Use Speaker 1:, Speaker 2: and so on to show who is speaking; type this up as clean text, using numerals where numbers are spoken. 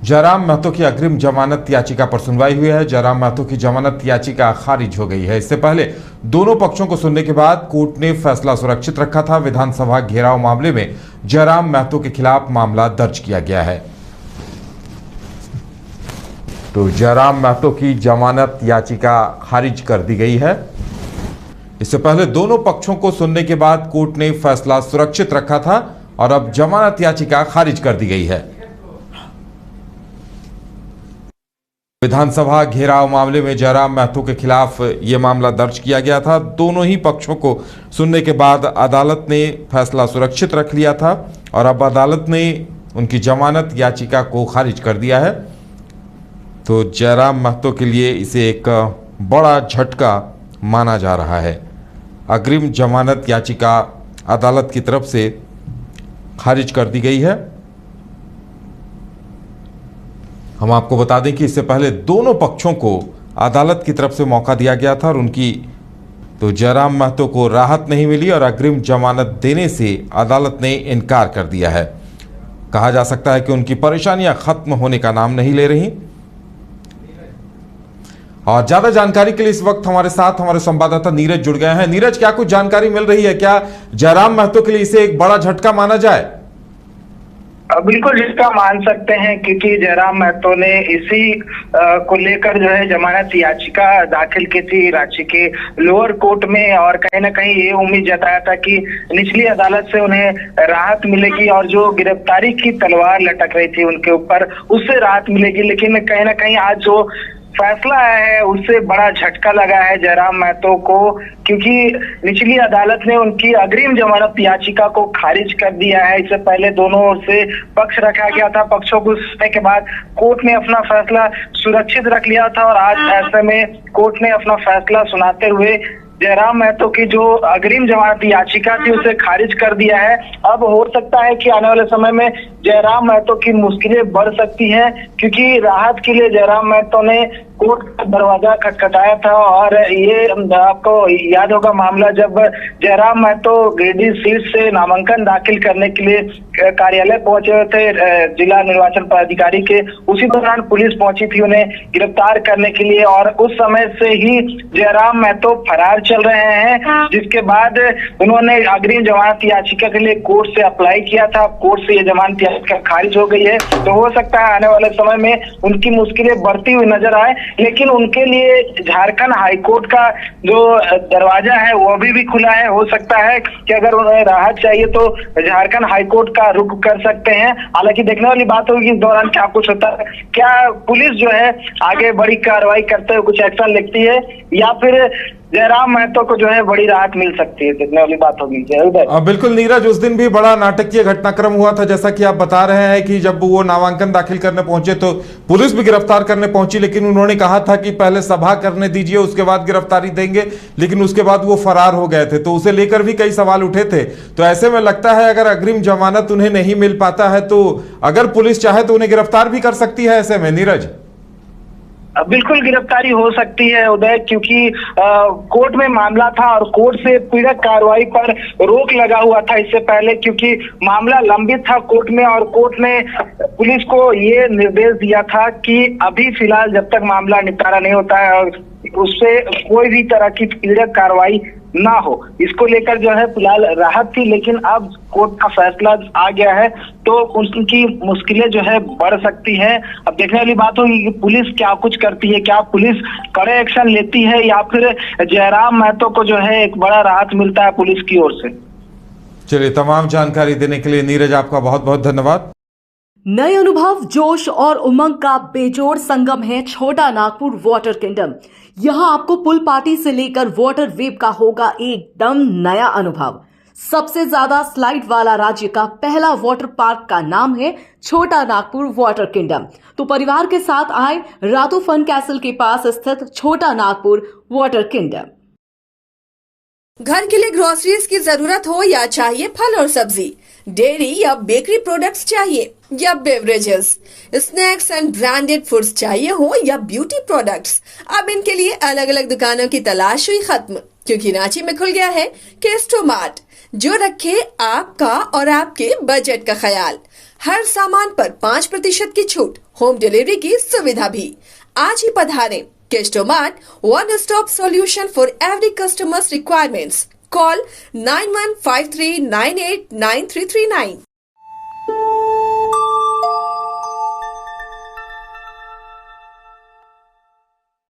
Speaker 1: जयराम महतो की अग्रिम जमानत याचिका पर सुनवाई हुई है। जयराम महतो की जमानत याचिका खारिज हो गई है। इससे पहले दोनों पक्षों को सुनने के बाद कोर्ट ने फैसला सुरक्षित रखा था। विधानसभा घेराव मामले में जयराम महतो के खिलाफ मामला दर्ज किया गया है। तो जयराम महतो की जमानत याचिका खारिज कर दी गई है। इससे पहले दोनों पक्षों को सुनने के बाद कोर्ट ने फैसला सुरक्षित रखा था और अब जमानत याचिका खारिज कर दी गई है। विधानसभा घेराव मामले में जयराम महतो के खिलाफ यह मामला दर्ज किया गया था। दोनों ही पक्षों को सुनने के बाद अदालत ने फैसला सुरक्षित रख लिया था और अब अदालत ने उनकी जमानत याचिका को खारिज कर दिया है। तो जयराम महतो के लिए इसे एक बड़ा झटका माना जा रहा है। अग्रिम जमानत याचिका अदालत की तरफ से खारिज कर दी गई है। हम आपको बता दें कि इससे पहले दोनों पक्षों को अदालत की तरफ से मौका दिया गया था और उनकी तो जयराम महतो को राहत नहीं मिली और अग्रिम जमानत देने से अदालत ने इनकार कर दिया है। कहा जा सकता है कि उनकी परेशानियां खत्म होने का नाम नहीं ले रही। और ज्यादा जानकारी के लिए इस वक्त हमारे साथ हमारे संवाददाता नीरज जुड़ गए हैं। नीरज, क्या कुछ जानकारी मिल रही है? क्या जयराम महतो के लिए इसे एक बड़ा झटका माना जाए?
Speaker 2: बिल्कुल झटका मान सकते हैं, क्योंकि जयराम महतो ने इसी को लेकर जो है जमानत याचिका दाखिल की थी रांची के लोअर कोर्ट में और कहीं ना कहीं ये उम्मीद जताया था कि निचली अदालत से उन्हें राहत मिलेगी और जो गिरफ्तारी की तलवार लटक रही थी उनके ऊपर, उससे राहत मिलेगी। लेकिन कहीं ना कहीं आज जो फैसला आया है उससे बड़ा झटका लगा है जयराम महतो को, क्योंकि निचली अदालत ने उनकी अग्रिम जमानत याचिका को खारिज कर दिया है। इससे पहले दोनों ओर से पक्ष रखा गया था। पक्षों को सुनने के बाद कोर्ट ने अपना फैसला सुरक्षित रख लिया था और आज ऐसे में कोर्ट ने अपना फैसला सुनाते हुए जयराम महतो की जो अग्रिम जमानत याचिका थी उसे खारिज कर दिया है। अब हो सकता है कि आने वाले समय में जयराम महतो की मुश्किलें बढ़ सकती हैं, क्योंकि राहत के लिए जयराम महतो ने कोर्ट का दरवाजा खटखटाया था। और ये आपको याद होगा मामला जब जयराम महतो गिरिडीह सीट से नामांकन दाखिल करने के लिए कार्यालय पहुंचे हुए थे जिला निर्वाचन पदाधिकारी के, उसी दौरान पुलिस पहुंची थी उन्हें गिरफ्तार करने के लिए और उस समय से ही जयराम महतो फरार चल रहे हैं। जिसके बाद उन्होंने अग्रिम जमानत याचिका के लिए कोर्ट से अप्लाई किया था। कोर्ट से ये जमानत याचिका खारिज हो गई है। तो हो सकता है आने वाले समय में उनकी मुश्किलें बढ़ती हुई नजर आए, लेकिन उनके लिए झारखंड हाईकोर्ट का जो दरवाजा है वो अभी भी खुला है। हो सकता है कि अगर उन्हें राहत चाहिए तो झारखंड हाईकोर्ट का रुख कर सकते हैं। हालांकि देखने वाली बात होगी इस दौरान क्या कुछ होता है, क्या पुलिस जो है आगे बड़ी कार्रवाई करते हुए कुछ एक्शन लेती है या फिर जयराम महतो को जो है बड़ी राहत मिल सकती है। देखने वाली बात होगी।
Speaker 1: बिल्कुल नीरज, उस दिन भी बड़ा नाटकीय घटनाक्रम हुआ था, जैसा कि आप बता रहे हैं कि जब वो नामांकन दाखिल करने पहुंचे तो पुलिस भी गिरफ्तार करने पहुंची, लेकिन उन्होंने कहा था कि पहले सभा करने दीजिए उसके बाद गिरफ्तारी देंगे, लेकिन उसके बाद वो फरार हो गए थे। तो उसे लेकर भी कई सवाल उठे थे। तो ऐसे में लगता है अगर अग्रिम जमानत उन्हें नहीं मिल पाता है तो अगर पुलिस चाहे तो उन्हें गिरफ्तार भी कर सकती है। ऐसे में नीरज,
Speaker 2: बिल्कुल गिरफ्तारी हो सकती है उदय, क्योंकि कोर्ट में मामला था और कोर्ट से पीड़क कार्रवाई पर रोक लगा हुआ था इससे पहले, क्योंकि मामला लंबित था कोर्ट में और कोर्ट ने पुलिस को ये निर्देश दिया था कि अभी फिलहाल जब तक मामला निपटारा नहीं होता है और उससे कोई भी तरह की पीड़क कार्रवाई ना हो, इसको लेकर जो है फिलहाल राहत थी। लेकिन अब कोर्ट का फैसला आ गया है तो उनकी मुश्किलें जो है बढ़ सकती हैं। अब देखने वाली बात होगी कि पुलिस क्या कुछ करती है, क्या पुलिस कड़े एक्शन लेती है या फिर जयराम महतो को जो है एक बड़ा राहत मिलता है पुलिस की ओर से।
Speaker 1: चलिए, तमाम जानकारी देने के लिए नीरज आपका बहुत बहुत धन्यवाद।
Speaker 3: नए अनुभव, जोश और उमंग का बेजोड़ संगम है छोटा नागपुर वाटर किंगडम। यहाँ आपको पुल पार्टी से लेकर वाटर वेव का होगा एकदम नया अनुभव। सबसे ज्यादा स्लाइड वाला राज्य का पहला वाटर पार्क का नाम है छोटा नागपुर वाटर किंगडम। तो परिवार के साथ आए रातो फन कैसल के पास स्थित छोटा नागपुर वाटर किंगडम।
Speaker 4: घर के लिए ग्रोसरीज की जरूरत हो या चाहिए फल और सब्जी, डेयरी या बेकरी प्रोडक्ट्स चाहिए या beverages, snacks and branded foods चाहिए हो या ब्यूटी प्रोडक्ट्स, अब इनके लिए अलग अलग दुकानों की तलाश हुई खत्म, क्योंकि रांची में खुल गया है केस्टो मार्ट, जो रखे आपका और आपके बजट का ख्याल। हर सामान पर 5% की छूट, होम डिलीवरी की सुविधा भी। आज ही पधारें केस्टोमार्ट, one stop solution for every customers requirements. Call 9153989339।